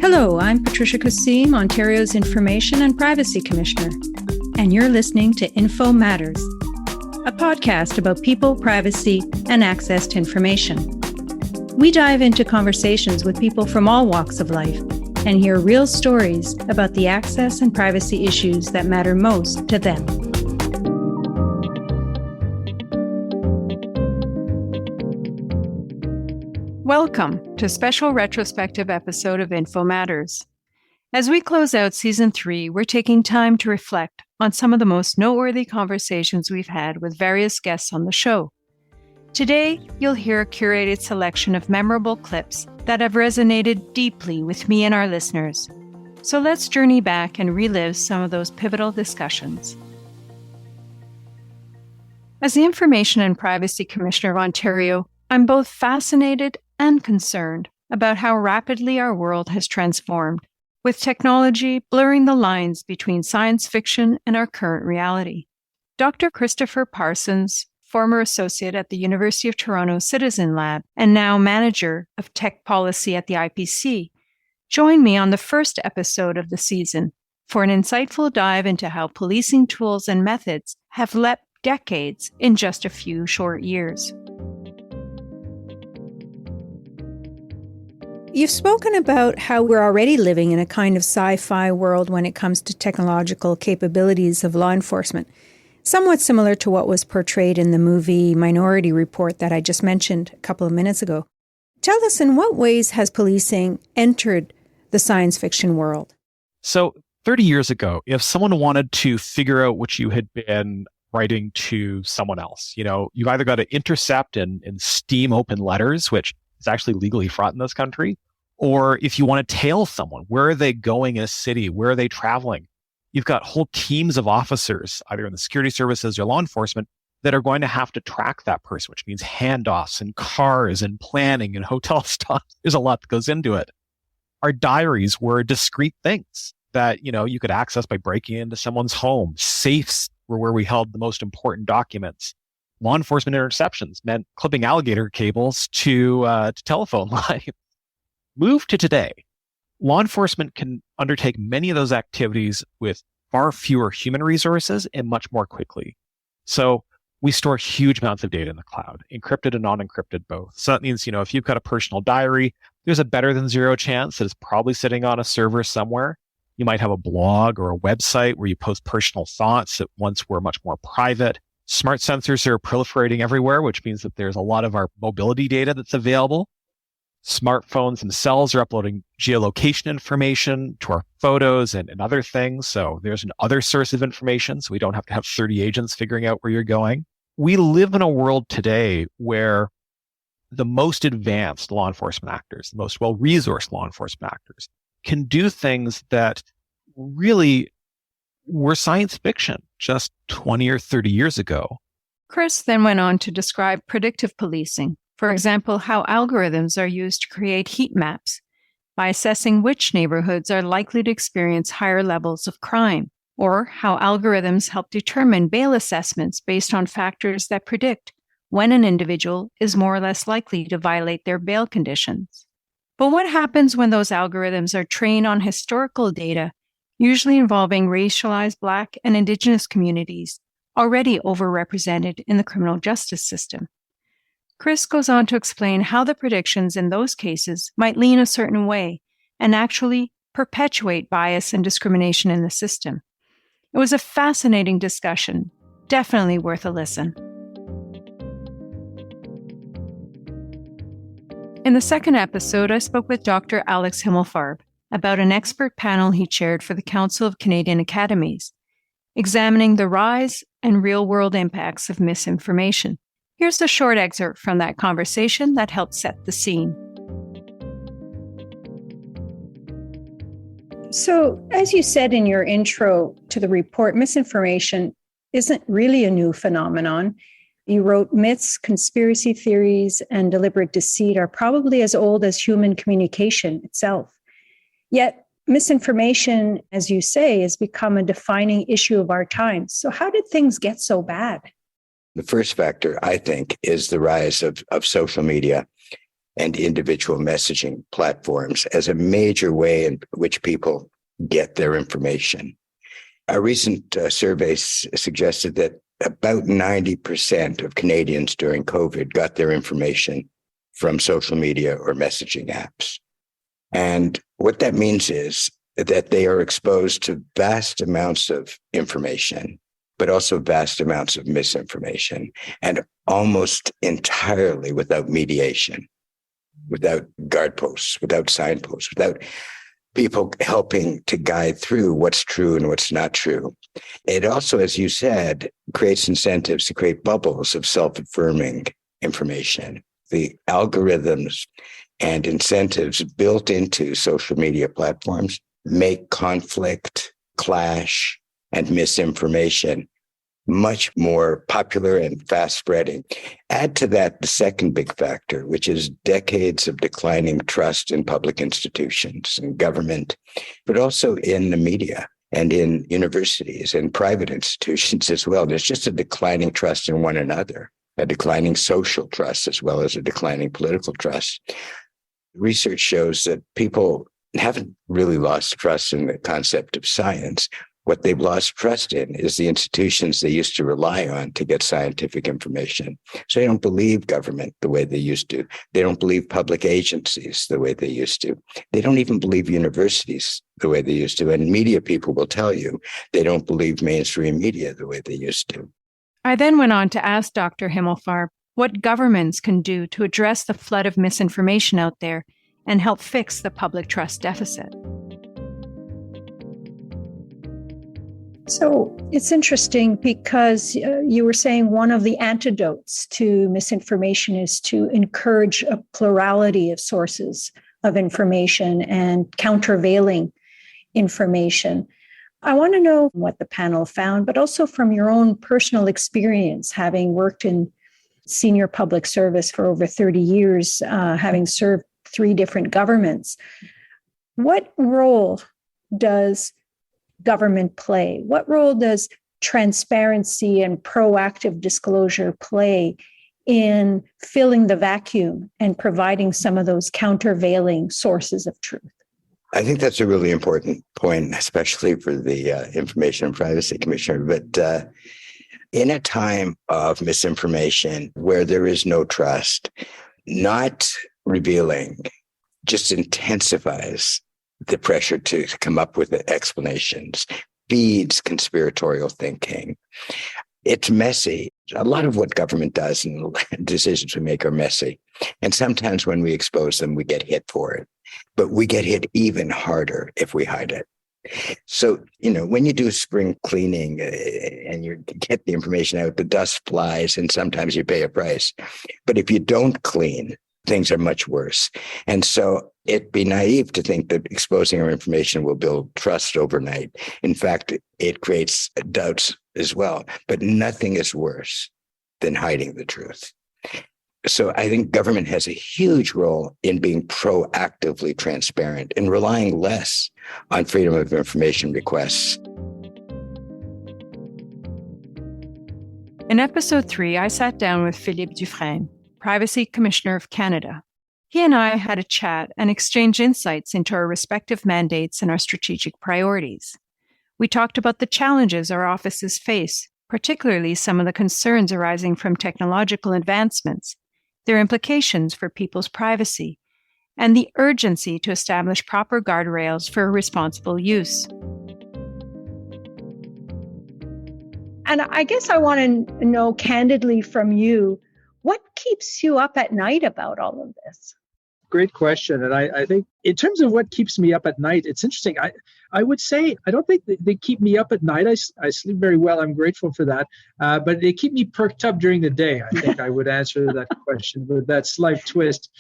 Hello, I'm Patricia Kassim, Ontario's Information and Privacy Commissioner, and you're listening to Info Matters, a podcast about people, privacy, and access to information. We dive into conversations with people from all walks of life and hear real stories about the access and privacy issues that matter most to them. Welcome to a special retrospective episode of Info Matters. As we close out Season 3, we're taking time to reflect on some of the most noteworthy conversations we've had with various guests on the show. Today, you'll hear a curated selection of memorable clips that have resonated deeply with me and our listeners. So let's journey back and relive some of those pivotal discussions. As the Information and Privacy Commissioner of Ontario, I'm both fascinated and concerned about how rapidly our world has transformed, with technology blurring the lines between science fiction and our current reality. Dr. Christopher Parsons, former associate at the University of Toronto Citizen Lab and now manager of tech policy at the IPC, joined me on the first episode of the season for an insightful dive into how policing tools and methods have leapt decades in just a few short years. You've spoken about how we're already living in a kind of sci-fi world when it comes to technological capabilities of law enforcement, somewhat similar to what was portrayed in the movie Minority Report that I just mentioned a couple of minutes ago. Tell us, in what ways has policing entered the science fiction world? So 30 years ago, if someone wanted to figure out what you had been writing to someone else, you've either got to intercept and steam open letters, which is actually legally fraught in this country, or if you want to tail someone, where are they going in a city? Where are they traveling? You've got whole teams of officers, either in the security services or law enforcement, that are going to have to track that person, which means handoffs and cars and planning and hotel stuff. There's a lot that goes into it. Our diaries were discrete things that, you could access by breaking into someone's home. Safes were where we held the most important documents. Law enforcement interceptions meant clipping alligator cables to telephone lines. Move to today. Law enforcement can undertake many of those activities with far fewer human resources and much more quickly. So we store huge amounts of data in the cloud, encrypted and non-encrypted both. So that means, if you've got a personal diary, there's a better than zero chance that it's probably sitting on a server somewhere. You might have a blog or a website where you post personal thoughts that once were much more private. Smart sensors are proliferating everywhere, which means that there's a lot of our mobility data that's available. Smartphones themselves are uploading geolocation information to our photos and other things. So there's an other source of information. So we don't have to have 30 agents figuring out where you're going. We live in a world today where the most advanced law enforcement actors, the most well-resourced law enforcement actors, can do things that really were science fiction just 20 or 30 years ago. Chris then went on to describe predictive policing. For example, how algorithms are used to create heat maps by assessing which neighborhoods are likely to experience higher levels of crime, or how algorithms help determine bail assessments based on factors that predict when an individual is more or less likely to violate their bail conditions. But what happens when those algorithms are trained on historical data, usually involving racialized Black and Indigenous communities already overrepresented in the criminal justice system? Chris goes on to explain how the predictions in those cases might lean a certain way and actually perpetuate bias and discrimination in the system. It was a fascinating discussion, definitely worth a listen. In the second episode, I spoke with Dr. Alex Himmelfarb about an expert panel he chaired for the Council of Canadian Academies, examining the rise and real-world impacts of misinformation. Here's a short excerpt from that conversation that helped set the scene. So, as you said in your intro to the report, misinformation isn't really a new phenomenon. You wrote myths, conspiracy theories, and deliberate deceit are probably as old as human communication itself. Yet, misinformation, as you say, has become a defining issue of our times. So how did things get so bad? The first factor, I think, is the rise of social media. and individual messaging platforms as a major way in which people get their information. A recent survey suggested that about 90% of Canadians during COVID got their information from social media or messaging apps. And what that means is that they are exposed to vast amounts of information, but also vast amounts of misinformation, and almost entirely without mediation, without guard posts, without signposts, without people helping to guide through what's true and what's not true. It also, as you said, creates incentives to create bubbles of self-affirming information. The algorithms and incentives built into social media platforms make conflict, clash, and misinformation much more popular and fast spreading. Add to that the second big factor, which is decades of declining trust in public institutions and government, but also in the media and in universities and private institutions as well. There's just a declining trust in one another, a declining social trust, as well as a declining political trust. Research shows that people haven't really lost trust in the concept of science. What they've lost trust in is the institutions they used to rely on to get scientific information. So they don't believe government the way they used to. They don't believe public agencies the way they used to. They don't even believe universities the way they used to. And media people will tell you they don't believe mainstream media the way they used to. I then went on to ask Dr. Himmelfarb what governments can do to address the flood of misinformation out there and help fix the public trust deficit. So it's interesting because you were saying one of the antidotes to misinformation is to encourage a plurality of sources of information and countervailing information. I want to know what the panel found, but also from your own personal experience, having worked in senior public service for over 30 years, having served 3 different governments. What role does government play? What role does transparency and proactive disclosure play in filling the vacuum and providing some of those countervailing sources of truth? I think that's a really important point, especially for the Information and Privacy Commissioner. But in a time of misinformation where there is no trust, not revealing just intensifies the pressure to come up with explanations, feeds conspiratorial thinking. It's messy. A lot of what government does and decisions we make are messy. And sometimes when we expose them, we get hit for it. But we get hit even harder if we hide it. So, when you do spring cleaning and you get the information out, the dust flies and sometimes you pay a price. But if you don't clean, things are much worse. And so it'd be naive to think that exposing our information will build trust overnight. In fact, it creates doubts as well. But nothing is worse than hiding the truth. So I think government has a huge role in being proactively transparent and relying less on freedom of information requests. In episode 3, I sat down with Philippe Dufresne, Privacy Commissioner of Canada. He and I had a chat and exchanged insights into our respective mandates and our strategic priorities. We talked about the challenges our offices face, particularly some of the concerns arising from technological advancements, their implications for people's privacy, and the urgency to establish proper guardrails for responsible use. And I guess I want to know candidly from you, what keeps you up at night about all of this? Great question. And I think in terms of what keeps me up at night, it's interesting. I would say, I don't think they keep me up at night. I sleep very well. I'm grateful for that. But they keep me perked up during the day. I think I would answer that question with that slight twist.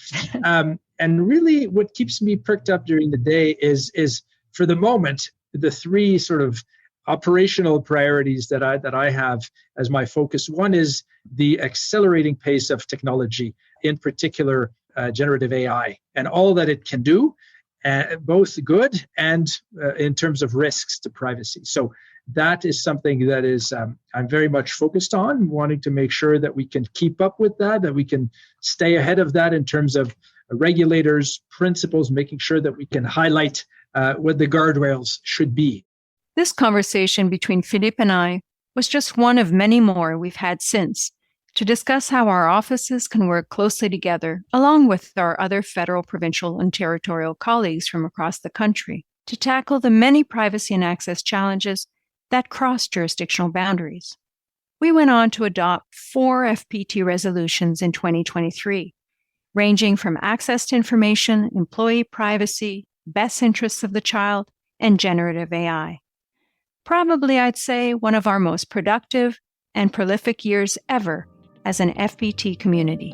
And really what keeps me perked up during the day is for the moment, the 3 sort of operational priorities that I have as my focus. One is the accelerating pace of technology, in particular, generative AI and all that it can do, both good and in terms of risks to privacy. So that is something that is I'm very much focused on, wanting to make sure that we can keep up with that we can stay ahead of that in terms of regulators, principals, making sure that we can highlight what the guardrails should be. This conversation between Philippe and I was just one of many more we've had since to discuss how our offices can work closely together, along with our other federal, provincial, and territorial colleagues from across the country, to tackle the many privacy and access challenges that cross jurisdictional boundaries. We went on to adopt 4 FPT resolutions in 2023, ranging from access to information, employee privacy, best interests of the child, and generative AI. Probably, I'd say, one of our most productive and prolific years ever as an FPT community.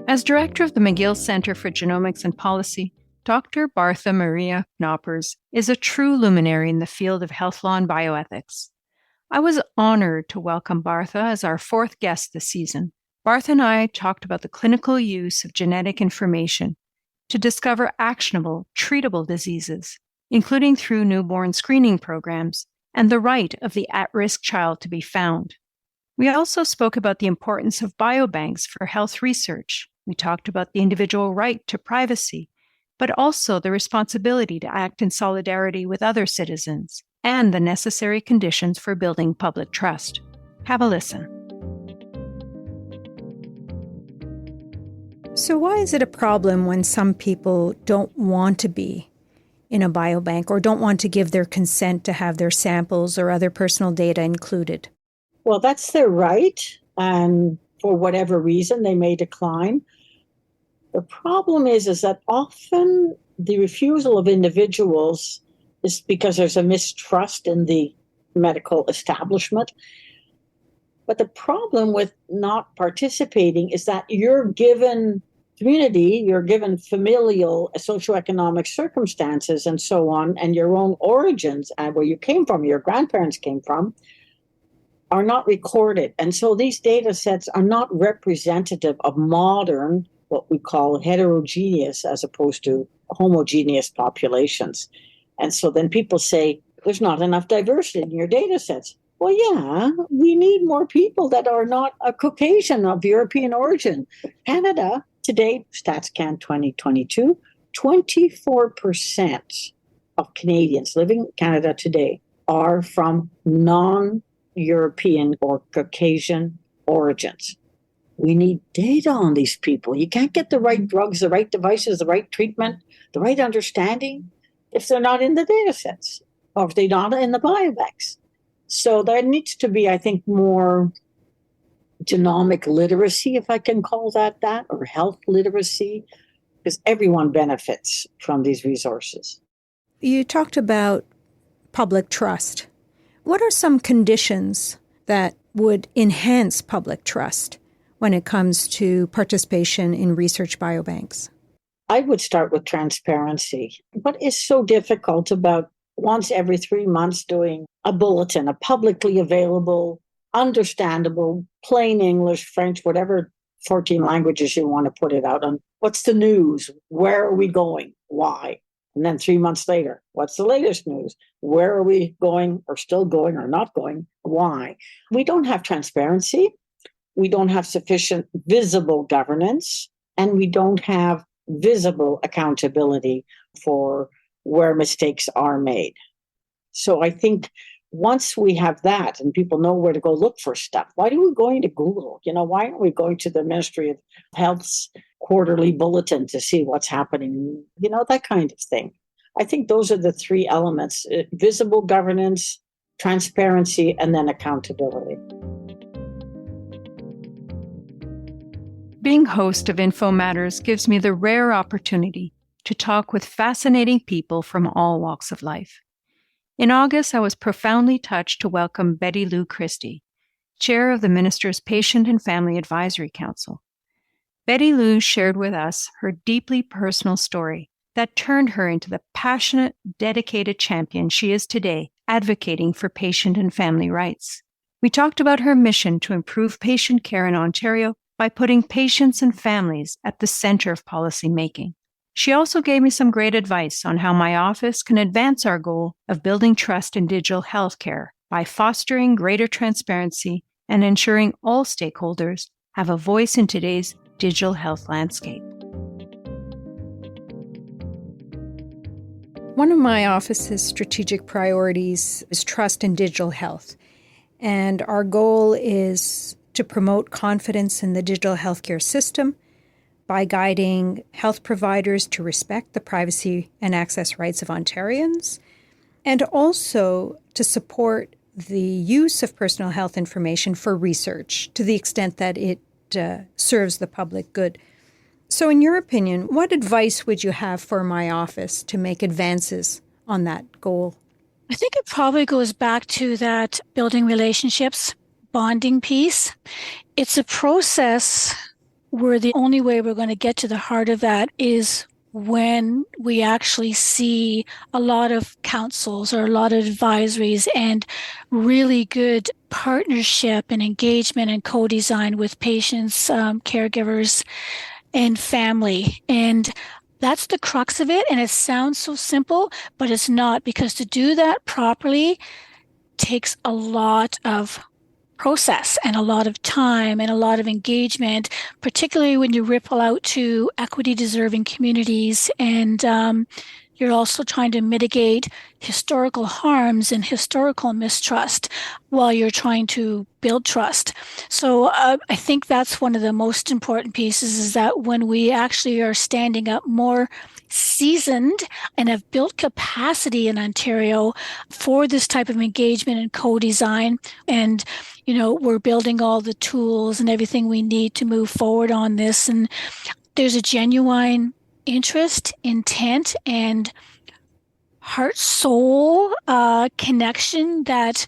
As director of the McGill Center for Genomics and Policy, Dr. Bartha Maria Knoppers is a true luminary in the field of health law and bioethics. I was honored to welcome Bartha as our 4th guest this season. Bartha and I talked about the clinical use of genetic information to discover actionable, treatable diseases, including through newborn screening programs, and the right of the at-risk child to be found. We also spoke about the importance of biobanks for health research. We talked about the individual right to privacy, but also the responsibility to act in solidarity with other citizens, and the necessary conditions for building public trust. Have a listen. So why is it a problem when some people don't want to be in a biobank or don't want to give their consent to have their samples or other personal data included? Well, that's their right, and for whatever reason, they may decline. The problem is that often the refusal of individuals is because there's a mistrust in the medical establishment. But the problem with not participating is that you're given community, you're given familial, socioeconomic circumstances and so on, and your own origins and where you came from, your grandparents came from, are not recorded. And so these data sets are not representative of modern, what we call heterogeneous as opposed to homogeneous populations. And so then people say, there's not enough diversity in your data sets. Well, yeah, we need more people that are not a Caucasian of European origin. Canada, today, StatsCan 2022, 24% of Canadians living in Canada today are from non-European or Caucasian origins. We need data on these people. You can't get the right drugs, the right devices, the right treatment, the right understanding if they're not in the data sets or if they're not in the biobanks. So there needs to be, I think, more genomic literacy, if I can call that, or health literacy, because everyone benefits from these resources. You talked about public trust. What are some conditions that would enhance public trust when it comes to participation in research biobanks? I would start with transparency. What is so difficult about once every 3 months doing a bulletin, a publicly available, understandable, plain English, French, whatever 14 languages you want to put it out on? What's the news? Where are we going? Why? And then 3 months later, what's the latest news? Where are we going or still going or not going? Why? We don't have transparency. We don't have sufficient visible governance, and we don't have visible accountability for where mistakes are made. So I think once we have that and people know where to go look for stuff, why are we going to Google? Why aren't we going to the Ministry of Health's quarterly bulletin to see what's happening? That kind of thing. I think those are the 3 elements: visible governance, transparency, and then accountability. Being host of Info Matters gives me the rare opportunity to talk with fascinating people from all walks of life. In August, I was profoundly touched to welcome Betty Lou Christie, chair of the Minister's Patient and Family Advisory Council. Betty Lou shared with us her deeply personal story that turned her into the passionate, dedicated champion she is today, advocating for patient and family rights. We talked about her mission to improve patient care in Ontario by putting patients and families at the center of policy making. She also gave me some great advice on how my office can advance our goal of building trust in digital healthcare by fostering greater transparency and ensuring all stakeholders have a voice in today's digital health landscape. One of my office's strategic priorities is trust in digital health. And our goal is to promote confidence in the digital healthcare system by guiding health providers to respect the privacy and access rights of Ontarians, and also to support the use of personal health information for research to the extent that it serves the public good. So in your opinion, what advice would you have for my office to make advances on that goal? I think it probably goes back to that building relationships, bonding piece. It's a process where the only way we're going to get to the heart of that is when we actually see a lot of councils or a lot of advisories and really good partnership and engagement and co-design with patients, caregivers, and family. And that's the crux of it. And it sounds so simple, but it's not, because to do that properly takes a lot of process and a lot of time and a lot of engagement, particularly when you ripple out to equity deserving communities. And you're also trying to mitigate historical harms and historical mistrust while you're trying to build trust. So I think that's one of the most important pieces, is that when we actually are standing up more seasoned and have built capacity in Ontario for this type of engagement and co-design, and we're building all the tools and everything we need to move forward on this, and there's a genuine interest, intent, and heart-soul connection that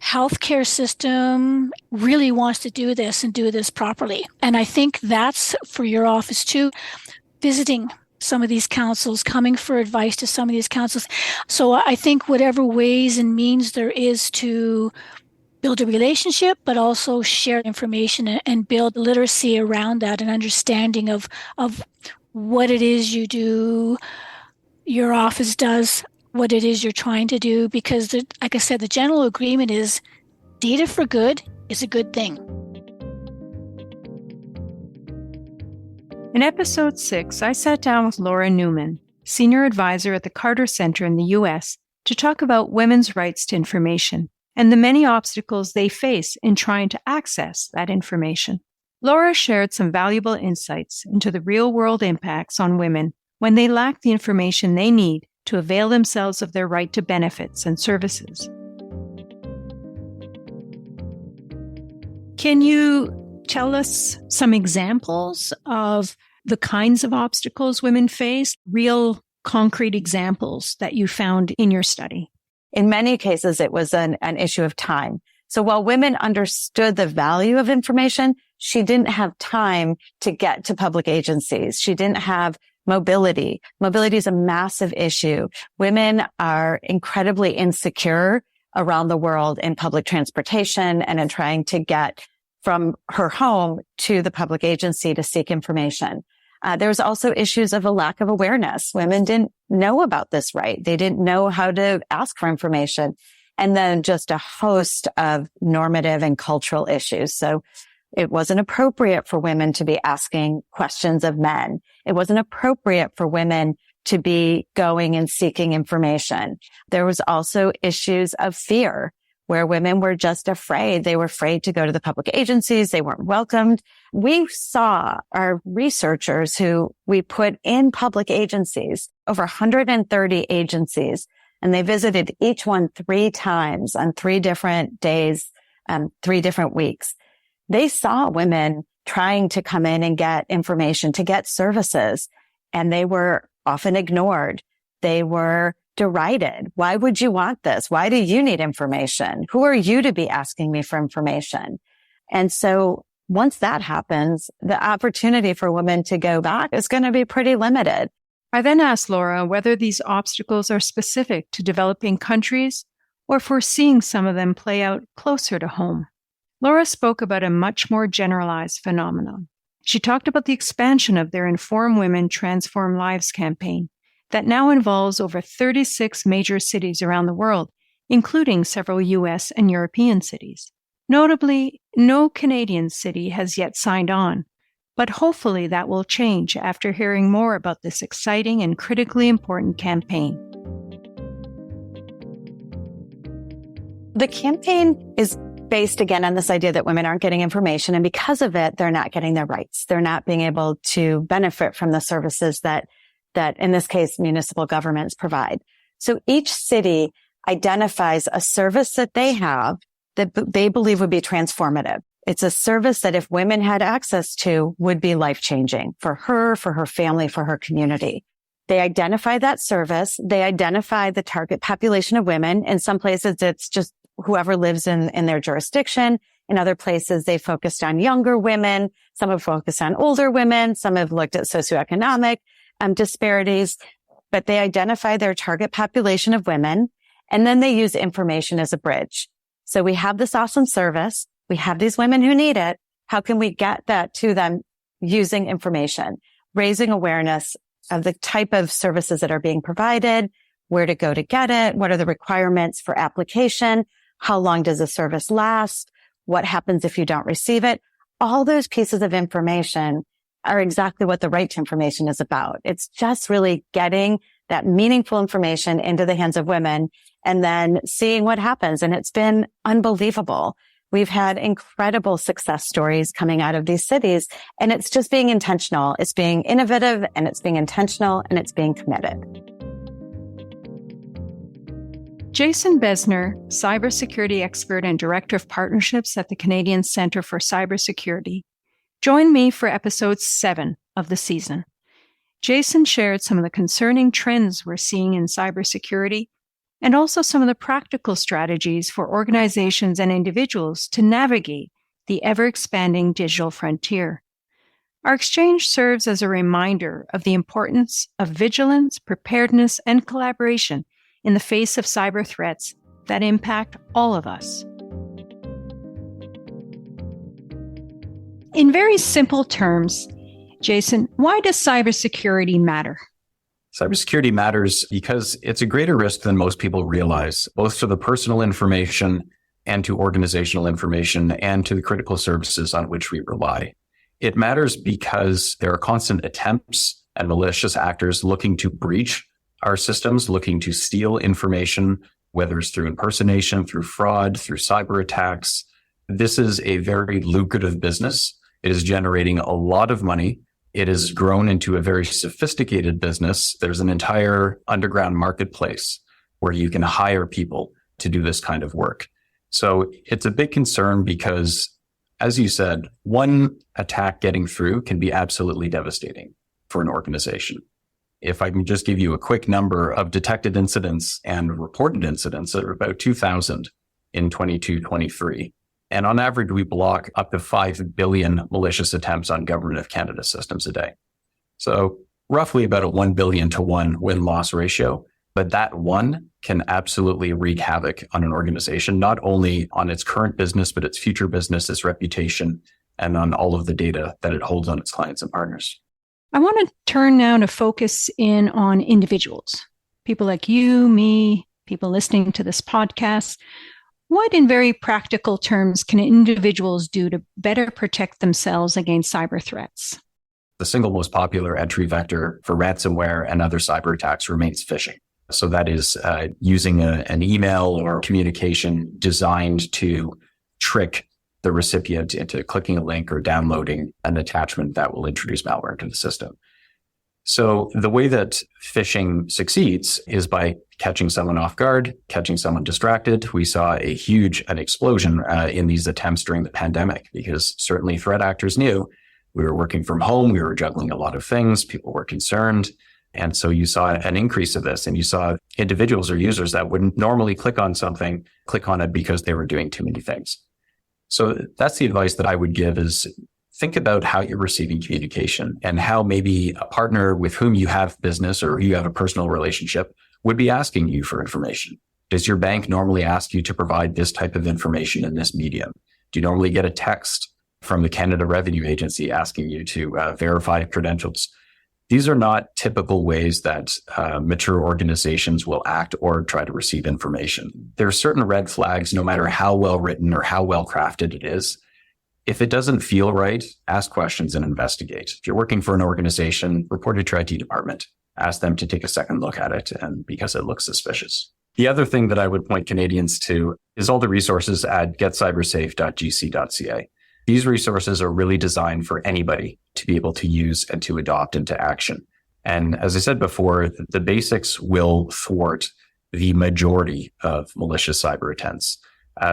healthcare system really wants to do this and do this properly. And I think that's for your office too, visiting some of these councils, coming for advice to some of these councils. So I think whatever ways and means there is to build a relationship, but also share information and build literacy around that and understanding of what it is you do, your office does, what it is you're trying to do. Because, like I said, the general agreement is data for good is a good thing. In episode 6, I sat down with Laura Newman, senior advisor at the Carter Center in the U.S., to talk about women's rights to information and the many obstacles they face in trying to access that information. Laura shared some valuable insights into the real-world impacts on women when they lack the information they need to avail themselves of their right to benefits and services. Can you tell us some examples of the kinds of obstacles women face, real concrete examples that you found in your study? In many cases, it was an issue of time. So while women understood the value of information, she didn't have time to get to public agencies. She didn't have mobility. Mobility is a massive issue. Women are incredibly insecure around the world in public transportation and in trying to get from her home to the public agency to seek information. There's also issues of a lack of awareness. Women didn't know about this right. They didn't know how to ask for information. And then just a host of normative and cultural issues. So it wasn't appropriate for women to be asking questions of men. It wasn't appropriate for women to be going and seeking information. There was also issues of fear, where women were just afraid. They were afraid to go to the public agencies. They weren't welcomed. We saw our researchers who we put in public agencies, over 130 agencies, and they visited each one 3 times on 3 different days, 3 different weeks. They saw women trying to come in and get information, to get services, and they were often ignored. They were derided. Why would you want this? Why do you need information? Who are you to be asking me for information? And so once that happens, the opportunity for women to go back is going to be pretty limited. I then asked Laura whether these obstacles are specific to developing countries or if we're seeing some of them play out closer to home. Laura spoke about a much more generalized phenomenon. She talked about the expansion of their Inform Women, Transform Lives campaign that now involves over 36 major cities around the world, including several U.S. and European cities. Notably, No Canadian city has yet signed on, but hopefully that will change after hearing more about this exciting and critically important campaign. The campaign is based again on this idea that women aren't getting information, and because of it, they're not getting their rights. They're not being able to benefit from the services that in this case, municipal governments provide. So each city identifies a service that they have that they believe would be transformative. It's a service that if women had access to would be life-changing for her family, for her community. They identify that service. They identify the target population of women. In some places, it's just whoever lives in their jurisdiction. In other places, they focused on younger women. Some have focused on older women. Some have looked at socioeconomic disparities, but they identify their target population of women, and then they use information as a bridge. So we have this awesome service. We have these women who need it. How can we get that to them using information, raising awareness of the type of services that are being provided, where to go to get it, what are the requirements for application, how long does the service last, what happens if you don't receive it? All those pieces of information are exactly what the right to information is about. It's just really getting that meaningful information into the hands of women and then seeing what happens. And it's been unbelievable. We've had incredible success stories coming out of these cities, and it's just being intentional. It's being innovative, and it's being intentional, and it's being committed. Jason Besner, cybersecurity expert and director of partnerships at the Canadian Centre for Cybersecurity, joined me for episode 7 of the season. Jason shared some of the concerning trends we're seeing in cybersecurity and also some of the practical strategies for organizations and individuals to navigate the ever-expanding digital frontier. Our exchange serves as a reminder of the importance of vigilance, preparedness, and collaboration in the face of cyber threats that impact all of us. In very simple terms, Jason, why does cybersecurity matter? Cybersecurity matters because it's a greater risk than most people realize, both to the personal information and to organizational information and to the critical services on which we rely. It matters because there are constant attempts and malicious actors looking to breach our systems, looking to steal information, whether it's through impersonation, through fraud, through cyber attacks. This is a very lucrative business. It is generating a lot of money. It has grown into a very sophisticated business. There's an entire underground marketplace where you can hire people to do this kind of work. So it's a big concern because, as you said, one attack getting through can be absolutely devastating for an organization. If I can just give you a quick number of detected incidents and reported incidents, there are about 2,000 in 22-23. And on average, we block up to 5 billion malicious attempts on Government of Canada systems a day. So roughly about a 1 billion to 1 win-loss ratio. But that one can absolutely wreak havoc on an organization, not only on its current business, but its future business, its reputation, and on all of the data that it holds on its clients and partners. I want to turn now to focus in on individuals, people like you, me, people listening to this podcast. What, in very practical terms, can individuals do to better protect themselves against cyber threats? The single most popular entry vector for ransomware and other cyber attacks remains phishing. So that is using an email or communication designed to trick the recipient into clicking a link or downloading an attachment that will introduce malware into the system. So the way that phishing succeeds is by catching someone off guard, catching someone distracted. We saw an explosion in these attempts during the pandemic because certainly threat actors knew we were working from home. We were juggling a lot of things. People were concerned. And so you saw an increase of this, and you saw individuals or users that wouldn't normally click on something, click on it because they were doing too many things. So that's the advice that I would give is think about how you're receiving communication and how maybe a partner with whom you have business or you have a personal relationship would be asking you for information. Does your bank normally ask you to provide this type of information in this medium? Do you normally get a text from the Canada Revenue Agency asking you to verify credentials? These are not typical ways that mature organizations will act or try to receive information. There are certain red flags, no matter how well written or how well crafted it is, If it doesn't feel right, ask questions and investigate. If you're working for an organization, report it to your IT department. Ask them to take a second look at it, and because it looks suspicious. The other thing that I would point Canadians to is all the resources at getcybersafe.gc.ca. These resources are really designed for anybody to be able to use and to adopt into action. And as I said before, the basics will thwart the majority of malicious cyber attempts.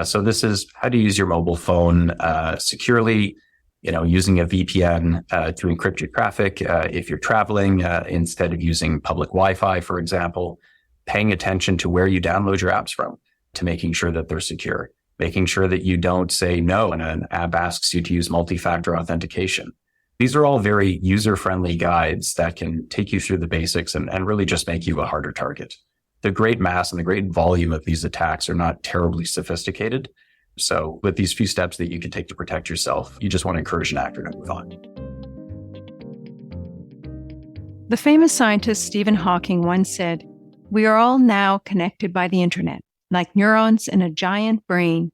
So this is how to use your mobile phone securely, using a VPN to encrypt your traffic if you're traveling instead of using public Wi-Fi, for example, paying attention to where you download your apps from to making sure that they're secure, making sure that you don't say no when an app asks you to use multi-factor authentication. These are all very user-friendly guides that can take you through the basics and really just make you a harder target. The great mass and the great volume of these attacks are not terribly sophisticated. So with these few steps that you can take to protect yourself, you just want to encourage an actor to move on. The famous scientist Stephen Hawking once said, "We are all now connected by the internet, like neurons in a giant brain."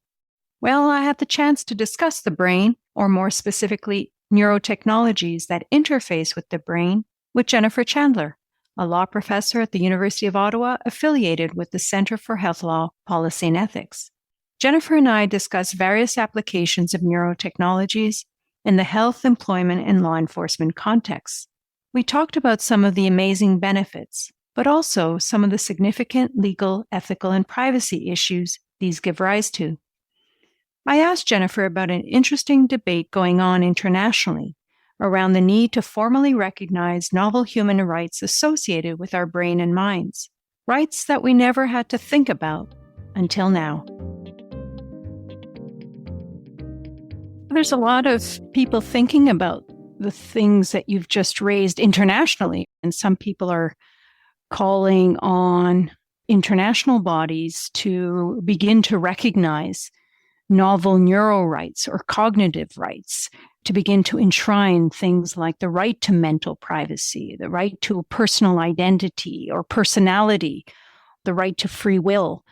Well, I had the chance to discuss the brain, or more specifically, neurotechnologies that interface with the brain, with Jennifer Chandler, a law professor at the University of Ottawa affiliated with the Centre for Health Law, Policy and Ethics. Jennifer and I discuss various applications of neurotechnologies in the health, employment, and law enforcement contexts. We talked about some of the amazing benefits, but also some of the significant legal, ethical, and privacy issues these give rise to. I asked Jennifer about an interesting debate going on internationally around the need to formally recognize novel human rights associated with our brain and minds, rights that we never had to think about until now. There's a lot of people thinking about the things that you've just raised internationally, and some people are calling on international bodies to begin to recognize novel neuro rights or cognitive rights, to begin to enshrine things like the right to mental privacy, the right to a personal identity or personality, the right to free will.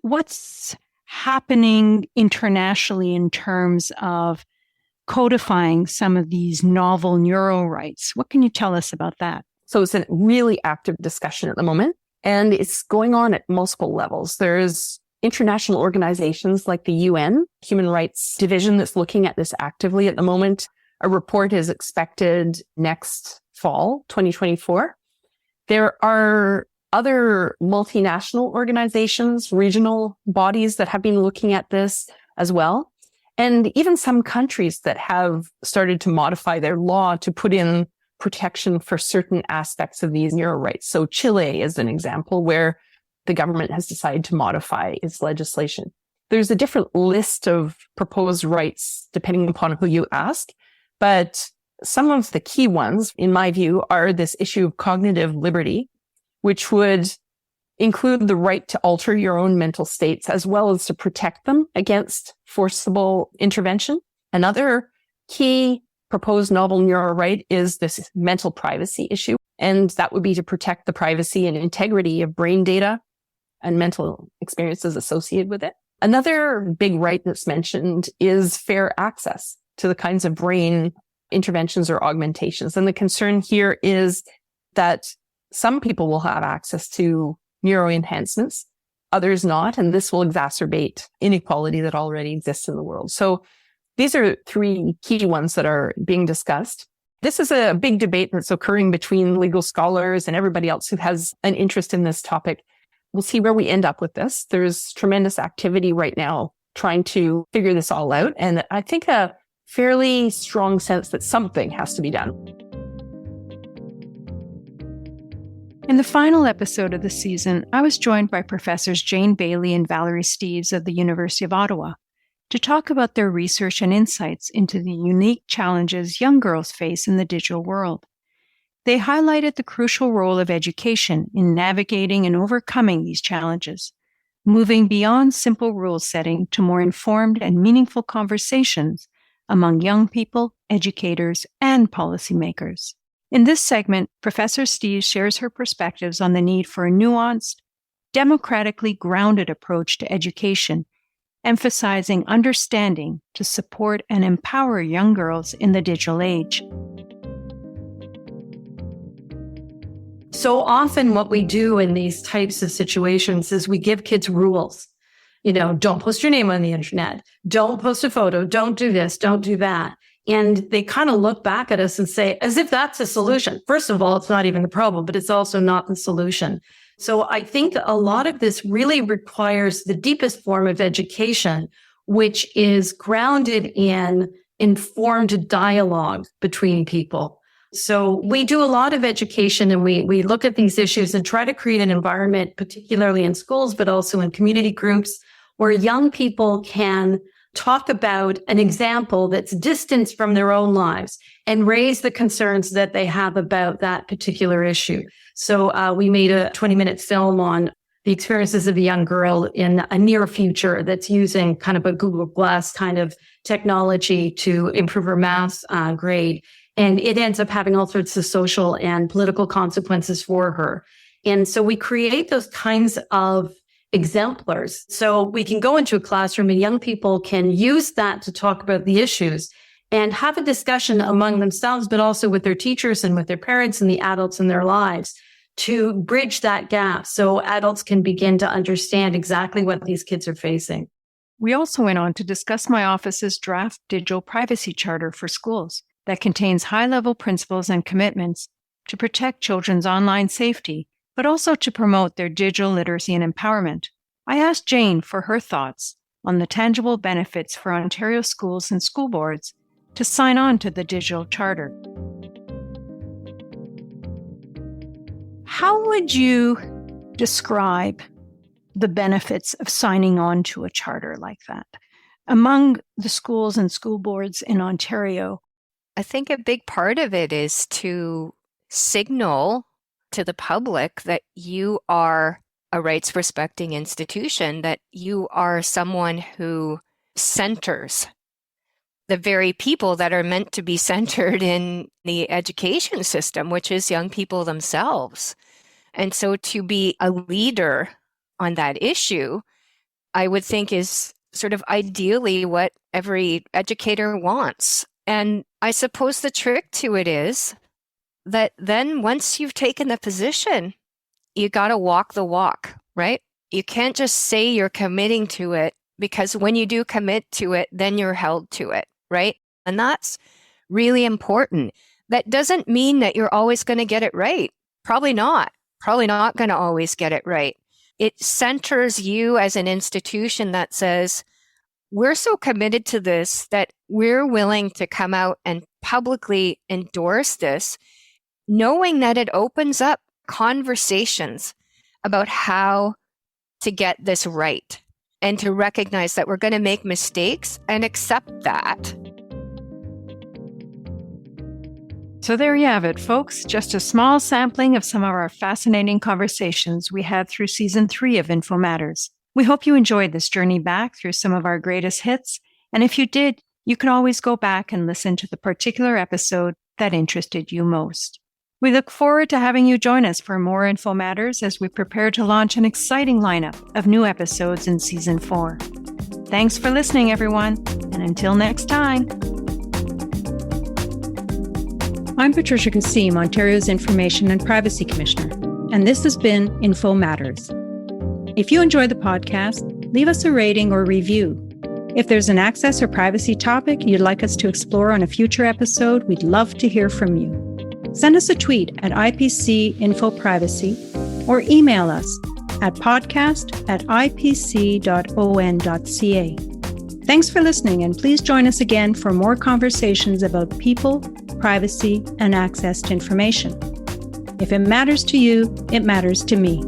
What's happening internationally in terms of codifying some of these novel neuro rights? What can you tell us about that? So it's a really active discussion at the moment, and it's going on at multiple levels. There's international organizations like the UN Human Rights Division that's looking at this actively at the moment. A report is expected next fall, 2024. There are other multinational organizations, regional bodies that have been looking at this as well. And even some countries that have started to modify their law to put in protection for certain aspects of these neuro rights. So Chile is an example where the government has decided to modify its legislation. There's a different list of proposed rights depending upon who you ask, but some of the key ones, in my view, are this issue of cognitive liberty, which would include the right to alter your own mental states as well as to protect them against forcible intervention. Another key proposed novel neuro right is this mental privacy issue, and that would be to protect the privacy and integrity of brain data and mental experiences associated with it. Another big right that's mentioned is fair access to the kinds of brain interventions or augmentations. And the concern here is that some people will have access to neuro enhancements, others not, and this will exacerbate inequality that already exists in the world. So these are three key ones that are being discussed. This is a big debate that's occurring between legal scholars and everybody else who has an interest in this topic. We'll see where we end up with this. There's tremendous activity right now trying to figure this all out. And I think a fairly strong sense that something has to be done. In the final episode of the season, I was joined by Professors Jane Bailey and Valerie Steeves of the University of Ottawa to talk about their research and insights into the unique challenges young girls face in the digital world. They highlighted the crucial role of education in navigating and overcoming these challenges, moving beyond simple rule setting to more informed and meaningful conversations among young people, educators, and policymakers. In this segment, Professor Steeves shares her perspectives on the need for a nuanced, democratically grounded approach to education emphasizing understanding to support and empower young girls in the digital age. So often what we do in these types of situations is we give kids rules. Don't post your name on the internet. Don't post a photo. Don't do this. Don't do that. And they kind of look back at us and say, as if that's a solution. First of all, it's not even the problem, but it's also not the solution. So I think a lot of this really requires the deepest form of education, which is grounded in informed dialogue between people. So we do a lot of education, and we look at these issues and try to create an environment, particularly in schools, but also in community groups, where young people can talk about an example that's distanced from their own lives and raise the concerns that they have about that particular issue. So we made a 20-minute film on the experiences of a young girl in a near future that's using kind of a Google Glass kind of technology to improve her math grade. And it ends up having all sorts of social and political consequences for her. And so we create those kinds of exemplars. So we can go into a classroom and young people can use that to talk about the issues and have a discussion among themselves, but also with their teachers and with their parents and the adults in their lives to bridge that gap so adults can begin to understand exactly what these kids are facing. We also went on to discuss my office's draft digital privacy charter for schools that contains high-level principles and commitments to protect children's online safety, but also to promote their digital literacy and empowerment. I asked Jane for her thoughts on the tangible benefits for Ontario schools and school boards to sign on to the digital charter. How would you describe the benefits of signing on to a charter like that among the schools and school boards in Ontario? I think a big part of it is to signal to the public that you are a rights-respecting institution, that you are someone who centers the very people that are meant to be centered in the education system, which is young people themselves. And so to be a leader on that issue, I would think is sort of ideally what every educator wants. And I suppose the trick to it is that then once you've taken the position, you got to walk the walk, right? You can't just say you're committing to it, because when you do commit to it, then you're held to it, right? And that's really important. That doesn't mean that you're always going to get it right. Probably not going to always get it right. It centers you as an institution that says, we're so committed to this that we're willing to come out and publicly endorse this, knowing that it opens up conversations about how to get this right and to recognize that we're going to make mistakes and accept that. So there you have it, folks. Just a small sampling of some of our fascinating conversations we had through Season 3 of Info Matters. We hope you enjoyed this journey back through some of our greatest hits. And if you did, you can always go back and listen to the particular episode that interested you most. We look forward to having you join us for more Info Matters as we prepare to launch an exciting lineup of new episodes in Season 4. Thanks for listening, everyone, and until next time. I'm Patricia Kassim, Ontario's Information and Privacy Commissioner, and this has been Info Matters. If you enjoyed the podcast, leave us a rating or review. If there's an access or privacy topic you'd like us to explore on a future episode, we'd love to hear from you. Send us a tweet at IPC-InfoPrivacy or email us at podcast@ipc.on.ca. Thanks for listening, and please join us again for more conversations about people, privacy, and access to information. If it matters to you, it matters to me.